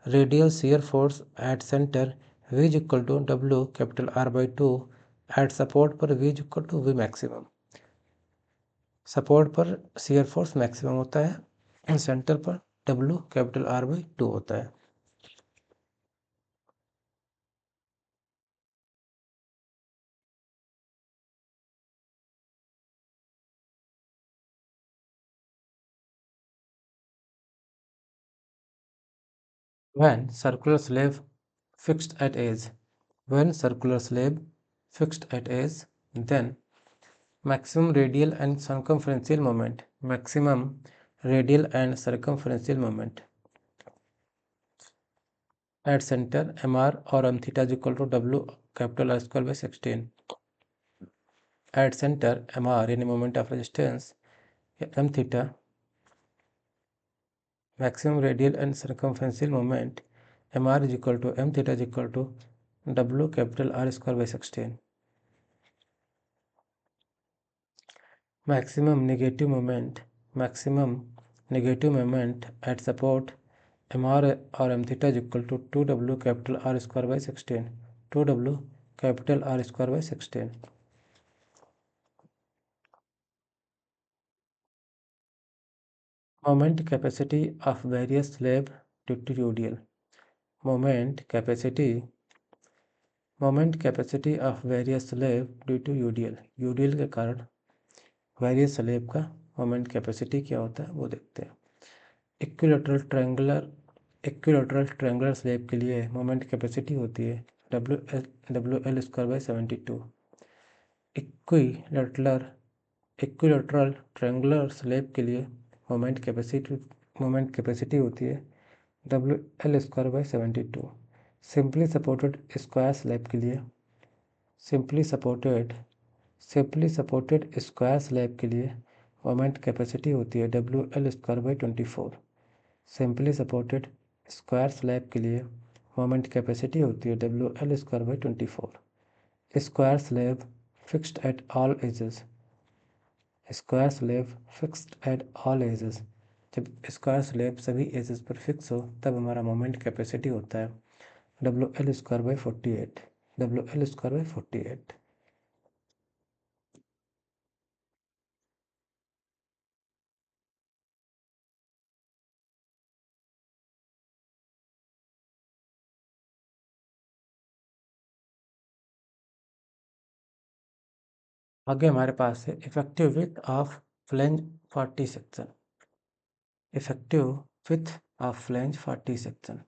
radial shear force at centre V is equal to W capital R by 2, at support पर V is equal to V maximum. Support पर शियर फोर्स मैक्सिमम होता है, सेंटर पर W कैपिटल R बाई 2 होता है। When circular slab fixed at edge, when circular slab fixed at edge, then maximum radial and circumferential moment, maximum radial and circumferential moment at center mr or m theta is equal to W capital R square by 16. At center mr any moment of resistance m theta, maximum radial and circumferential moment mr is equal to m theta is equal to W capital R square by 16. Maximum negative moment at support mr or m theta is equal to 2W capital R square by 16. 2W capital R square by 16. Moment capacity of various slab due to UDL. Moment capacity of various slab due to UDL. UDL के कारण वेरियस स्लेब का मोमेंट कैपेसिटी क्या होता है वो देखते हैं। इक्विलैटरल ट्रायंगुलर स्लेब के लिए मोमेंट कैपेसिटी होती है WL square by 72। Equilateral triangular slab के लिए मोमेंट कैपेसिटी होती है WL square by 72। Simply supported square slab के लिए मोमेंट कैपेसिटी होती है WL square by 24। Simply supported square slab के लिए मोमेंट कैपेसिटी होती है WL square by 24। Square slab fixed at all ages. जब स्क्वायर स्लैब सभी एजेस पर फिक्स हो तब हमारा मोमेंट कैपेसिटी होता है WL स्क्वायर बाई 48। आगे हमारे पास है effective width of flange 40 section. Effective width of flange 40 section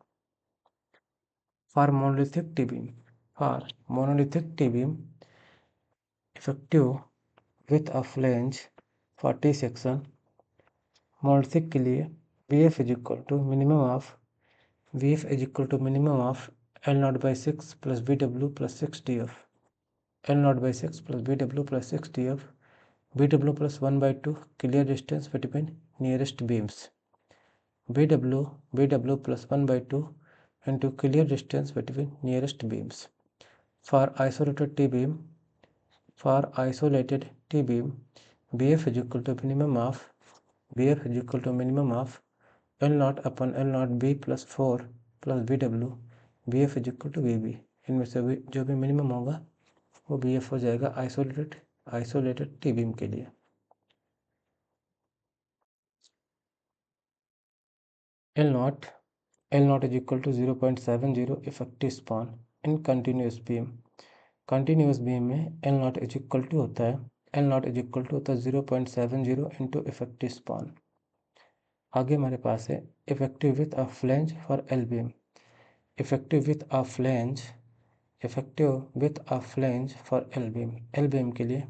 for monolithic T beam effective width of flange 40 section monolithic के लिए VF is equal to minimum of L naught by 6 plus BW plus 6 DF। L naught by 6 plus BW plus 6 DF। BW plus 1 by 2 clear distance between nearest beams. BW plus 1 by 2 into clear distance between nearest beams. For isolated T-beam, BF is equal to minimum of L naught upon L naught B plus 4 plus BW। BF is equal to BB। इनमें से जो भी मिनिमम होगा वो BF हो जाएगा आइसोलेटेड टी बीम के लिए। L naught is equal to 0.70 effective span in continuous beam। Continuous beam में L naught is equal to होता है 0.70 इंटू इफेक्टिव स्पान। आगे हमारे पास है effective width of flange for L beam. Effective width of flange for L beam के लिए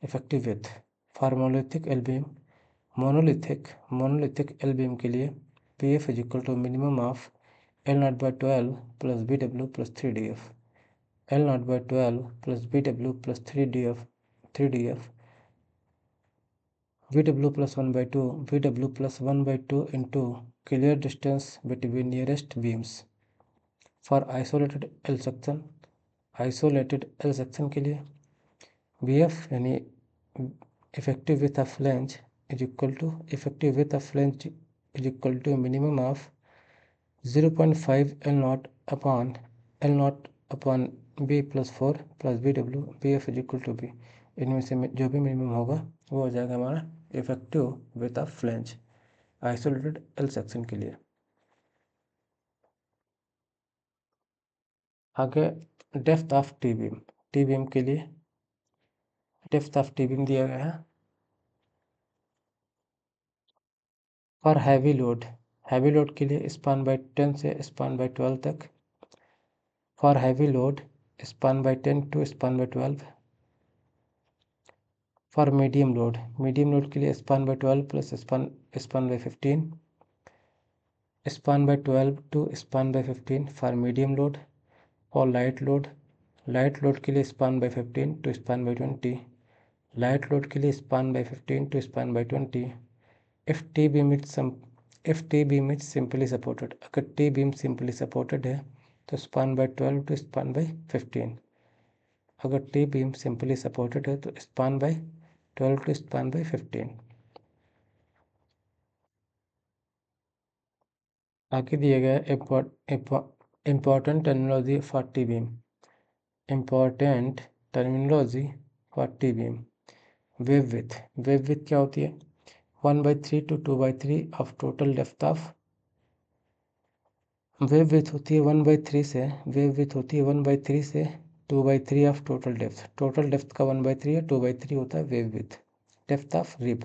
effective width for monolithic L beam के लिए PF is equal to minimum of L naught by 12 plus BW plus 3DF। L naught by 12 plus BW plus 3DF BW plus 1 by 2 into clear distance between nearest beams। For isolated L section के लिए BF यानी effective width of flange is equal to minimum of 0.5 L naught upon B plus 4 plus B W B F is equal to B. इनमें से जो भी मिनिमम होगा वो हो जाएगा हमारा effective width of flange isolated L section के लिए। आगे डेप्थ ऑफ टी बीम के लिए डेप्थ ऑफ टी बीम दिया गया है। फॉर हैवी लोड के लिए स्पान बाय 10 से स्पान बाय 12 तक। For heavy load span by 10 to span by 12। For medium load के लिए span by 12 plus span by 15। Span by 12 to span by 15 for medium load. For light load के लिए span by 15 to span by 20। Light load के लिए span by 15 to span by 20। If T beam is simply supported, अगर टी बीम सिंपली सपोर्टेड है तो span by 12 to span by 15। अगर टी बीम सिंपली सपोर्टेड है तो span by 12 to span by 15। आगे दिया गया important terminology for T beam. Important terminology for T beam. Web width क्या होती है? 1/3 to 2/3 of total depth of. Web width होती है 1/3 से 2/3 of total depth. Total depth का 1/3 है, 2/3 होता है web width. Depth of rib.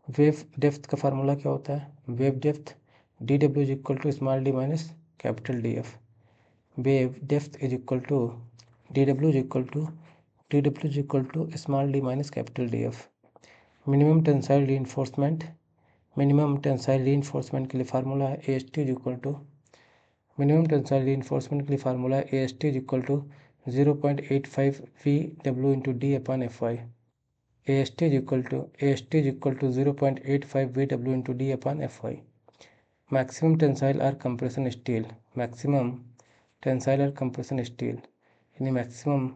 Web depth का फार्मूला क्या होता है? Web depth dw is equal to small D minus capital D F. Web depth is equal to dw is equal to small D minus capital D F. Minimum tensile reinforcement के लिए फार्मूला है AST is equal to minimum tensile reinforcement के लिए फार्मूला है AST is equal to 0.85 VW into D upon FY। AST is equal to 0.85 VW into D upon FY। Maximum tensile और कंप्रेशन स्टील यानी मैक्सिमम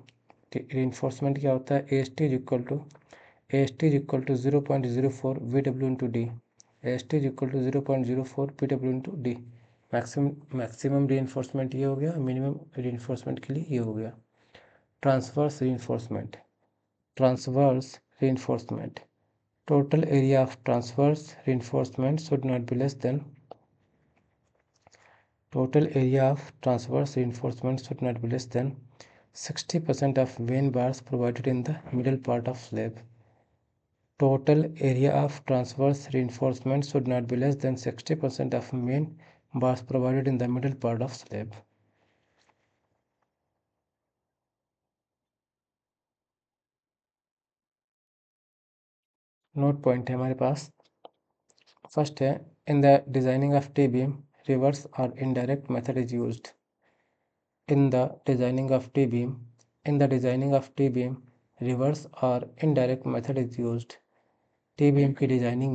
रीइंफोर्समेंट क्या होता है? AST is equal to 0.04 VW into D. AST is equal to 0.04 VW into D. Maximum reinforcement ये हो गया, मिनिमम रीइंफोर्समेंट के लिए ये हो गया। Transverse reinforcement. Total area of transverse reinforcement should not be less then 60% of main bars provided in the middle part of slab. Total area of transverse reinforcement should not be less than 60% of main bars provided in the middle part of slab. Note point है हमारे पास। फर्स्ट है in the designing of T beam reverse और indirect method is used. In the designing of T beam reverse और indirect method is used. T beam की डिजाइनिंग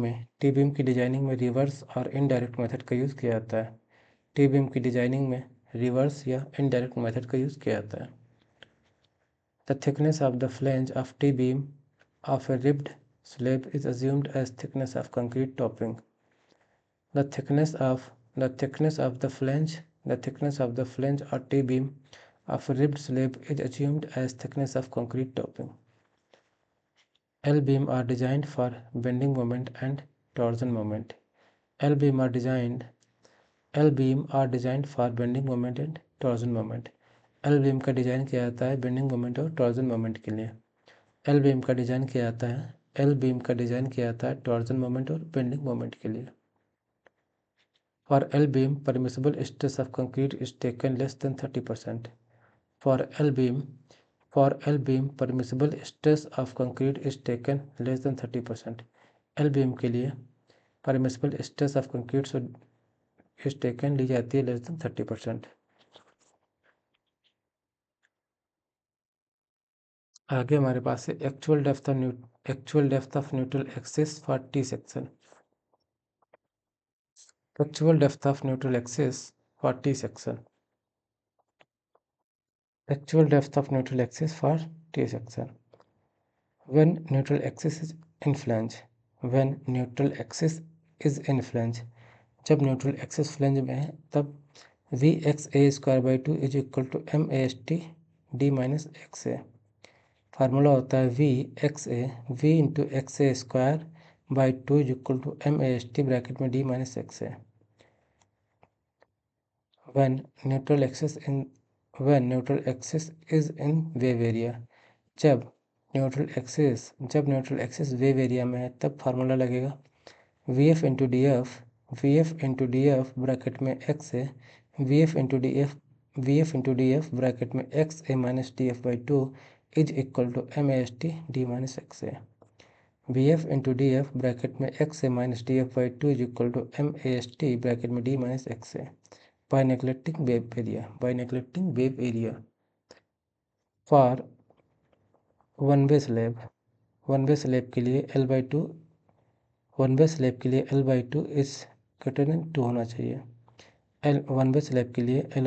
में रिवर्स और इनडायरेक्ट मेथड का यूज़ किया जाता है। टी बीम की डिजाइनिंग में रिवर्स या इनडायरेक्ट मेथड का यूज़ किया जाता है। The thickness of the flange of T beam of A ribbed slab is assumed as thickness of concrete topping. The thickness of the flange or T-beam of a ribbed slab is assumed as thickness of concrete topping. L-beam are designed for bending moment and torsion moment. L-beam are designed for bending moment and torsion moment. L-beam का डिज़ाइन किया जाता है बेंडिंग मोमेंट और टॉर्जन मोमेंट के लिए। L-beam का डिज़ाइन किया जाता है टॉर्जन मोमेंट और बेंडिंग मोमेंट के लिए। For L-beam, permissible stress of concrete is taken less than 30%. For L-beam, permissible stress of concrete is taken less than 30%. L-beam के लिए permissible stress of concrete is taken ली जाती है less than 30%. आगे हमारे पास है actual depth of neutral axis for T section. Actual depth of neutral axis for T section. Actual depth of neutral axis for T section. When neutral axis is in flange, जब न्यूट्रल एक्सिस फ्लेंज में है तब V X A square by two is equal to M A S T D minus X A. Formula होता है V X A V into X A square by two is equal to M A S T bracket में D minus X A. when neutral axis is in wave area। जब न्यूट्रल एक्सिस वेव एरिया में है तब फार्मूला लगेगा we F into D F bracket में एक्स है V F into D F bracket में X A minus D F by two is equal to M A S T D minus X A. V F into D F bracket में X A minus D F by two is equal to M A S T bracket में D minus X A. by neglecting wave area for one way slab के लिए L by two is greater than 2 होना चाहिए। वन वे स्लैब के लिए L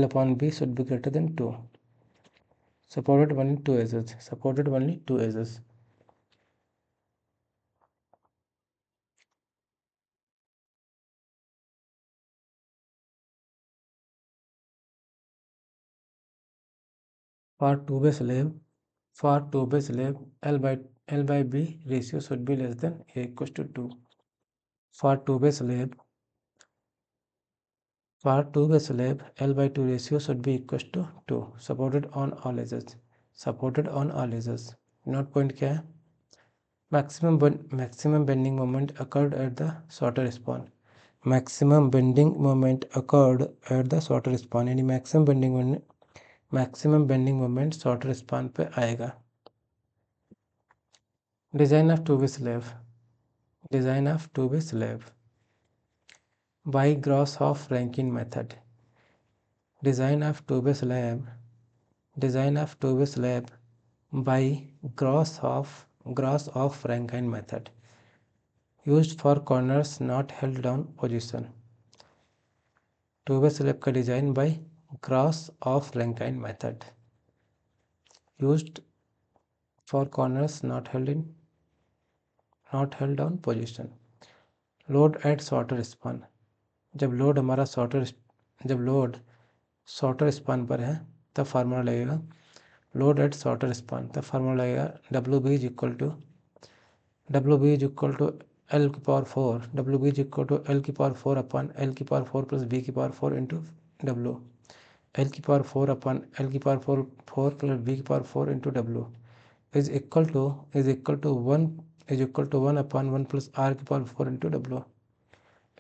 upon B should be greater than 2। Supported only two edges. For two-way slab, L by B ratio should be less than A equals to 2. For two-way slab, L by 2 ratio should be equals to 2. Supported on all edges. Note point क्या है? Maximum bending moment occurred at the shorter span. Maximum bending moment occurred at the shorter span. यानी maximum bending moment shorter span पे आएगा। Design of two way slab by Grashof Rankine method. Design of two way slab by Grashof Rankine method used for corners not held down position. Two way slab का design by Grashof Rankine method used for corners not held down position। Load at shorter span. जब लोड शॉर्टर स्पान पर है तब फार्मूला लगेगा load at shorter span W B is equal to L की पावर 4 अपन एल की पावर 4 प्लस बी की पावर 4 इंटू डब्ल्यू। एल की पावर 4 अपन एल की पावर 4 प्लस बी की power 4 into W is equal to 1 upon 1 plus r की power 4 into w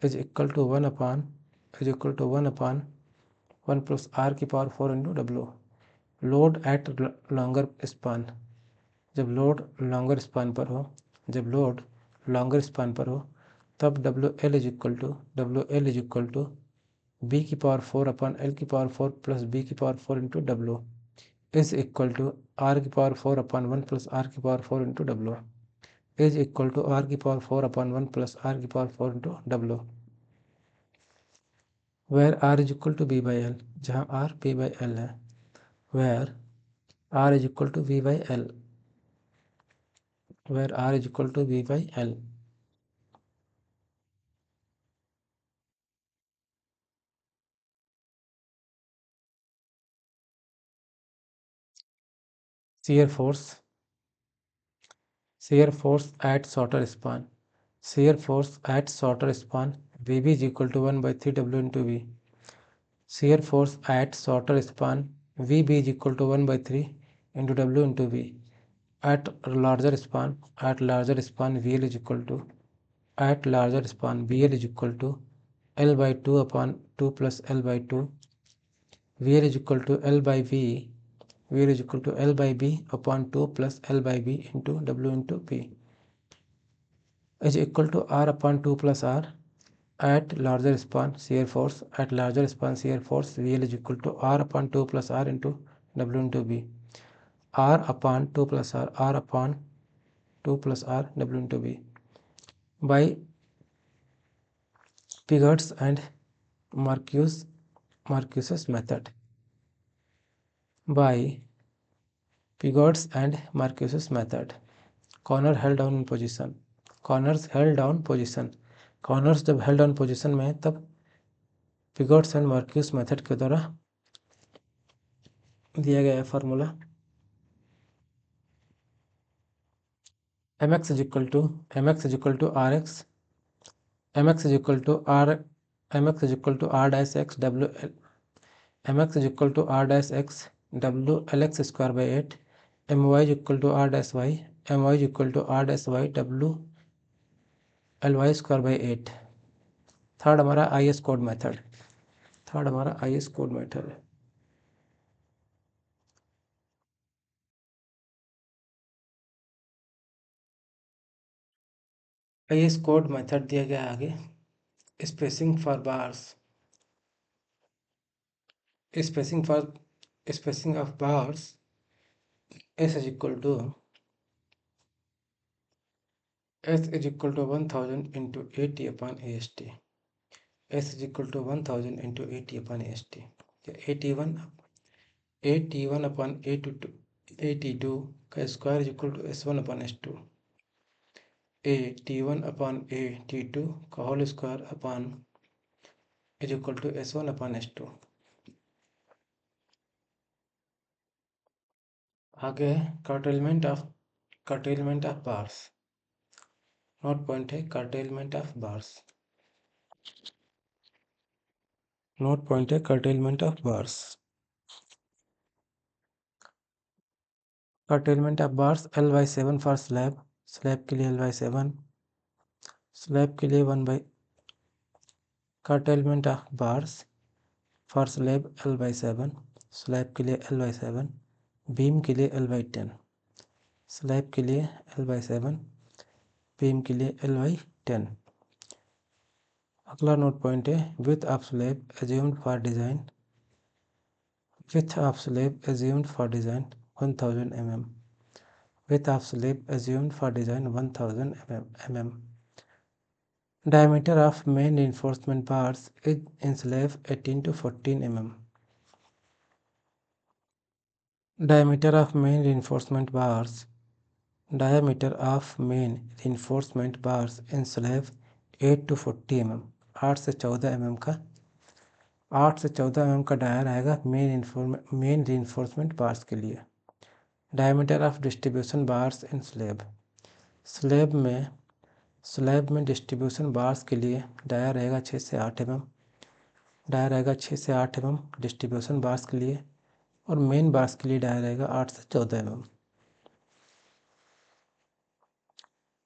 is equal to 1 upon 1 plus r की power 4 into w। Load at longer span. जब लोड लॉन्गर स्पान पर हो तब W L is equal to B की पावर 4 अपन एल की पावर 4 प्लस बी की power 4 into W is equal to r की पावर 4 upon 1 plus r की power 4 into w is equal to r की पावर 4 upon 1 plus r की power 4 into w where r is equal to b by l। जहाँ r b by l है where r is equal to b by l shear force at shorter span vb is equal to 1 by 3 w into v। shear force at shorter span vb is equal to 1 by 3 into w into v। at larger span vl is equal to l by 2 upon 2 plus l by 2। vl is equal to l by b upon 2 plus l by b into w into p is equal to r upon 2 plus r। at larger span shear force vl is equal to r upon 2 plus r into w into b। r upon 2 plus r w into b by Pigot's and Marcuse's method। by Pigot's and Marcuse's method corners held down position corners जब हेल्ड ऑन पोजीशन में है तब पिगोट्स एंड मार्क्यूस मेथड के द्वारा दिया गया है formula mx is equal to rx, mx is equal to r dash x w, mx is equal to r dash x w lx square by 8, my is equal to r dash y, my is equal to r dash y w ly square by 8। Third हमारा IS कोड मेथड है। IS कोड मेथड दिया गया है आगे। Spacing for bars, spacing of bars s is equal to 1000 into 80 upon AST। s is equal to 1000 into 80 upon AST। 81 upon 82 का square is equal to S1 upon S2। T1 upon T2 का whole square upon is equal to S1 upon S2। आगे curtailment of bars, note point है curtailment of bars, note point है curtailment of bars. Curtailment of bars L/7 for slab, slab के लिए L/7, स्लैब के लिए 1/, curtailment of bars for slab L/7, slab के लिए L/7, बीम के लिए L/10, स्लैब के लिए L/7, बीम के लिए L/10। अगला नोट पॉइंट है width of slab assumed for design, width of slab assumed for design 1000 mm, width of slab assumed for design 1000 mm, diameter of main reinforcement bars is in slab 18 to 14 mm, diameter of main reinforcement bars in slab 8 to 40 mm, 8 से 14 mm का 8 से 14 mm का डायर आएगा मेन reinforcement bars के लिए। Diameter of distribution bars in slab, slab में डिस्ट्रीब्यूशन बार्स के लिए डाया रहेगा 6 से 8 mm, डाया रहेगा 6 से 8 mm डिस्ट्रीब्यूशन बार्स के लिए, और मेन बार्स के लिए डाया रहेगा 8 से 14 mm।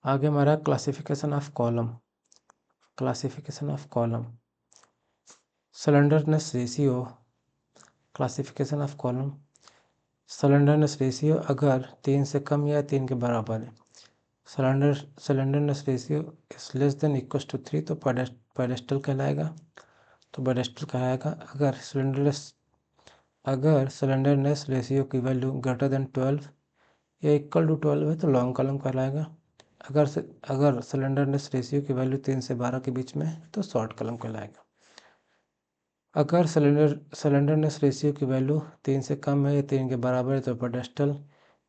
आगे हमारा classification of column, slenderness ratio, classification of column, slenderness ratio अगर 3 से कम या 3 के बराबर है, slenderness ratio is less than equal to 3 तो पेडेस्टल कहलाएगा, अगर स्लेंडरनेस रेशियो की वैल्यू ग्रेटर देन 12 या इक्वल टू 12 है तो लॉन्ग कॉलम कहलाएगा, अगर स्लेंडरनेस रेशियो की वैल्यू 3 से 12 के बीच में है तो शॉर्ट कॉलम कहलाएगा। अगर स्लेंडरनेस रेशियो की वैल्यू 3 से कम है या 3 के बराबर है तो पेडेस्टल,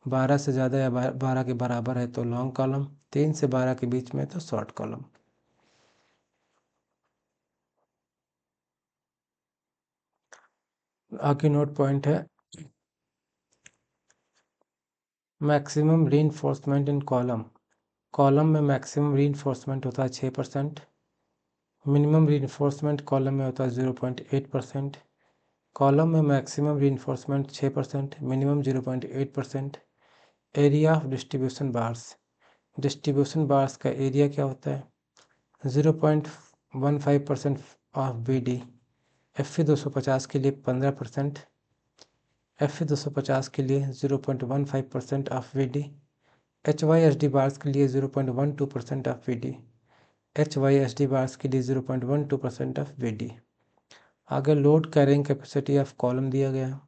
12 से ज़्यादा या 12 के बराबर है तो लॉन्ग कॉलम, 3 से 12 के बीच में तो शॉर्ट कॉलम। आगे नोट पॉइंट है मैक्सिमम रीइंफोर्समेंट इन कॉलम में मैक्सिमम रीइंफोर्समेंट होता है 6%, मिनिमम रीइंफोर्समेंट कॉलम में होता है 0.8%, कॉलम में maximum reinforcement 6%, minimum 0.8%। Area of distribution bars का एरिया क्या होता है 0.15% ऑफ BD, FE 250 के लिए 15%, FE 250 के लिए 0.15% ऑफ BD, HYSD बार्स के लिए 0.12% ऑफ BD, HYSD बार्स के लिए 0.12% ऑफ BD। आगे load carrying capacity of column दिया गया है,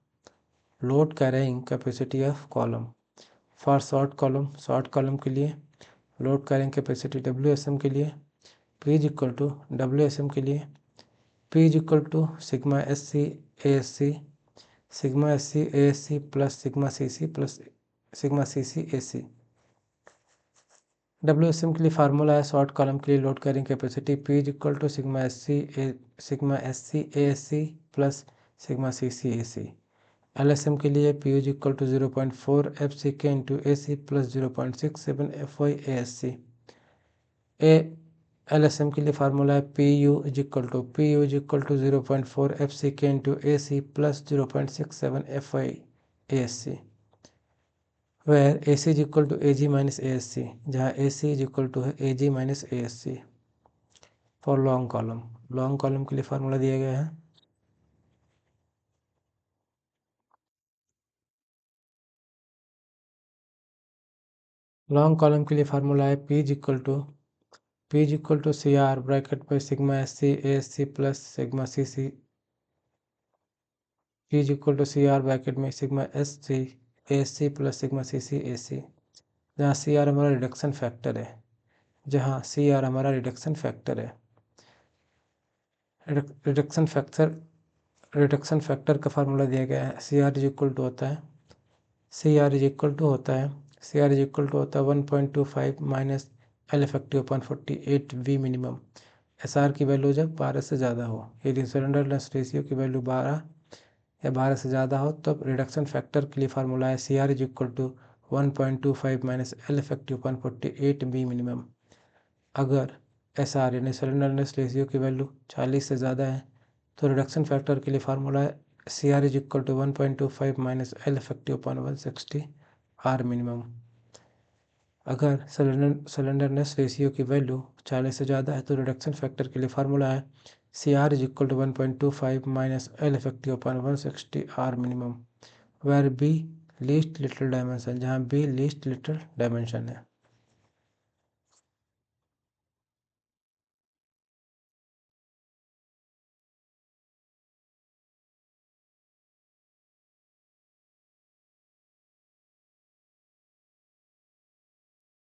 load carrying capacity of column for short column के लिए लोड कैरिंग कैपेसिटी WSM के लिए P is equal to WSM के लिए P is equal to sigma SC ASC plus sigma CC AC। WSM के लिए फार्मूला है शॉर्ट कॉलम के लिए load carrying capacity P is equal to sigma S C A S C plus sigma C C A C. LSM के लिए P is equal to 0.4 F C के into A C plus 0.67 F Y A S C. LSM के लिए फार्मूला है P U is equal to 0.4 F C के into A C plus 0.67 F Y A S C, where AC is equal to AG minus ASC, जहाँ AC is equal to है AG minus ASC for long column. Long column के लिए फार्मूला दिया गया है लॉन्ग कॉलम के लिए फार्मूला है P is equal to C R bracket में sigma S C A S C plus sigma C C. P is equal to C R bracket में sigma S C A S C plus sigma C C A C, जहाँ सी आर हमारा रिडक्शन फैक्टर है रिडक्शन फैक्टर का फार्मूला दिया गया है C R is equal to होता है 1.25 minus L effective upon 48 V minimum. S R की वैल्यू जब 12 से ज़्यादा हो, यदि सिलेंडरलेस रेशियो की वैल्यू 12 या 12 से ज़्यादा हो तब रिडक्शन फैक्टर के लिए फार्मूला है C R is equal to 1.25 minus L effective upon 48 V minimum. अगर एस आर यानी सिलेंडरलेस रेशियो की वैल्यू 40 से ज़्यादा है तो रिडक्शन फैक्टर के लिए फार्मूला है C R is equal to 1.25 minus L effective upon 160 R minimum. अगर सिलेंडरनेस रेशियो की वैल्यू 40 से ज़्यादा है तो रिडक्शन फैक्टर के लिए फार्मूला है C R is equal to 1.25 minus L effective upon 160 R minimum, where B least lateral dimension, जहाँ बी लीस्ट लिटल डायमेंशन है।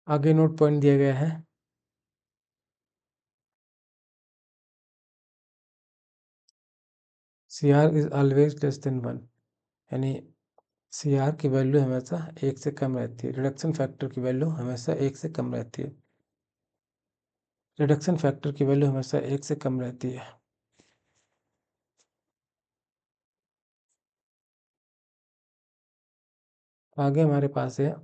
आगे नोट पॉइंट दिया गया है C R is always less than 1, यानी सी आर की वैल्यू हमेशा 1 से कम रहती है, रिडक्शन फैक्टर की वैल्यू हमेशा 1 से कम रहती है। आगे हमारे पास है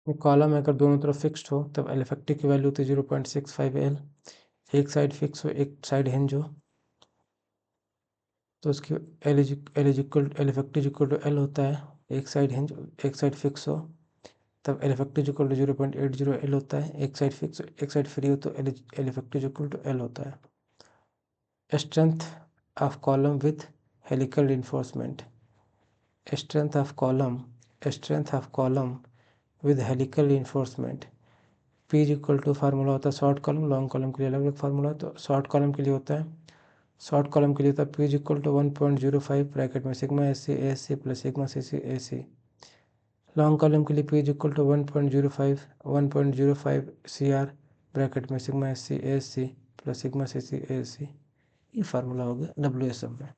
कॉलम अगर दोनों तरफ फिक्स्ड हो तब एल इफेक्टिव की वैल्यू होती है 0.65 एल। एक साइड फिक्स हो एक साइड हिंज हो तो उसकी L effective equal to L होता है। एक साइड हिंज एक साइड फिक्स हो तब L effective equal to 0.80 L होता है। एक साइड फिक्स एक साइड फ्री हो तो L effective equal to L होता है। Strength of column with helical reinforcement. Strength of column with helical reinforcement P is equal to formula होता है शॉर्ट कॉलम, लॉन्ग कॉलम के लिए अलग अलग फार्मूला है। तो शॉर्ट कॉलम के लिए होता है P is equal to 1.05 bracket में sigma S C A S C plus sigma C C A C. Long column के लिए P is equal to 1.05 C R bracket में sigma S C A S C plus sigma C C A S C. ये फार्मूला हो गया WSM में।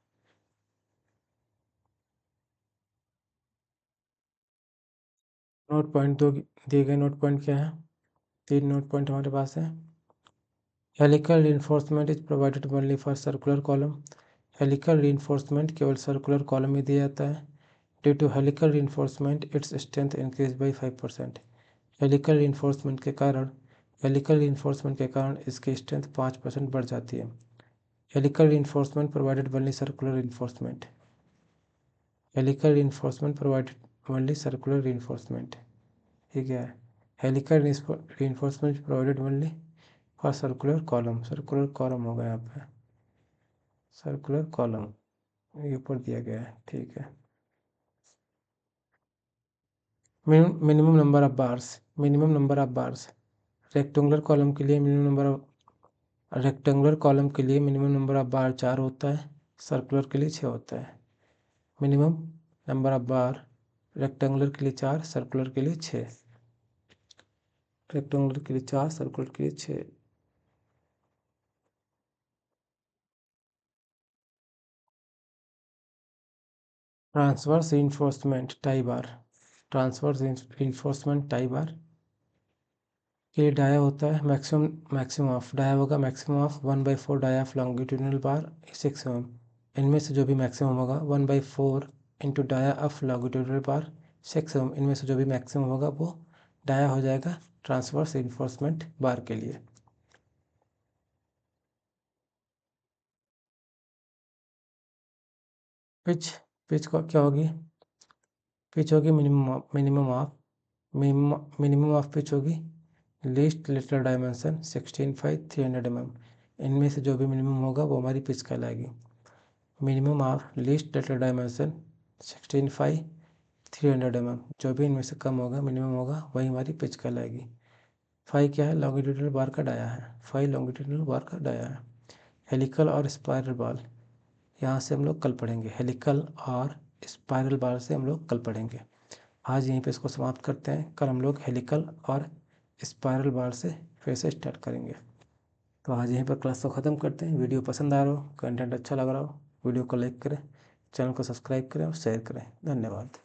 नोट पॉइंट दो दिए गए नोट पॉइंट क्या है, 3 नोट पॉइंट हमारे पास है। Helical reinforcement is provided only for circular column. Helical reinforcement केवल सर्कुलर कॉलम में दिया जाता है। Due to helical reinforcement its strength increase by 5%। Helical reinforcement के कारण इसकी स्ट्रेंथ 5% बढ़ जाती है। Helical reinforcement provided only circular reinforcement. Helical reinforcement provided only circular reinforcement, ठीक है। Helical reinforcement provided only for circular column होगा यहाँ पे, सर्कुलर कॉलम ये ऊपर दिया गया है, ठीक है। Minimum number of bars rectangular column के लिए मिनिमम नंबर ऑफ बार 4 होता है, सर्कुलर के लिए 6 होता है। Minimum number of bar rectangular के लिए 4, सर्कुलर के लिए 6। रेक्टेंगुलर के लिए 4, सर्कुलर के लिए 6। Transverse reinforcement tie bar, transverse reinforcement tie bar के लिए डाया होता है मैक्सिमम ऑफ, डाया होगा maximum of 1/4 dia of longitudinal bar 6 mm। इनमें से जो भी मैक्सिमम होगा 1/4 into dia of longitudinal bar 6 mm, इनमें से जो भी मैक्सिमम होगा वो डाया हो जाएगा ट्रांसवर्स रीइंफोर्समेंट बार के लिए। पिच, पिच को क्या होगी, पिच होगी मिनिमम ऑफ पिच होगी लीस्ट लेटरल डायमेंशन 16/5 300 mm। इनमें से जो भी मिनिमम होगा वो हमारी पिच कहलाएगी। Minimum of least lateral dimension 16/5 300 mm, जो भी इनमें से कम होगा मिनिमम होगा वही हमारी पिच कहलाएगी। 5 क्या है, लॉन्गिट्यूडनल बार का डाया है, 5 लॉन्गिट्यूडनल बार का डाया है। हेलिकल और स्पाइरल बार, यहाँ से हम लोग कल पढ़ेंगे, हेलिकल और स्पाइरल बार से हम लोग कल पढ़ेंगे। आज यहीं पे इसको समाप्त करते हैं, कल हम लोग हेलिकल और स्पाइरल बार से फिर से स्टार्ट करेंगे। तो आज यहीं पर क्लास को ख़त्म करते हैं। वीडियो पसंद आ रहा हो, कंटेंट अच्छा लग रहा हो, वीडियो को लाइक करें, चैनल को सब्सक्राइब करें और शेयर करें। धन्यवाद।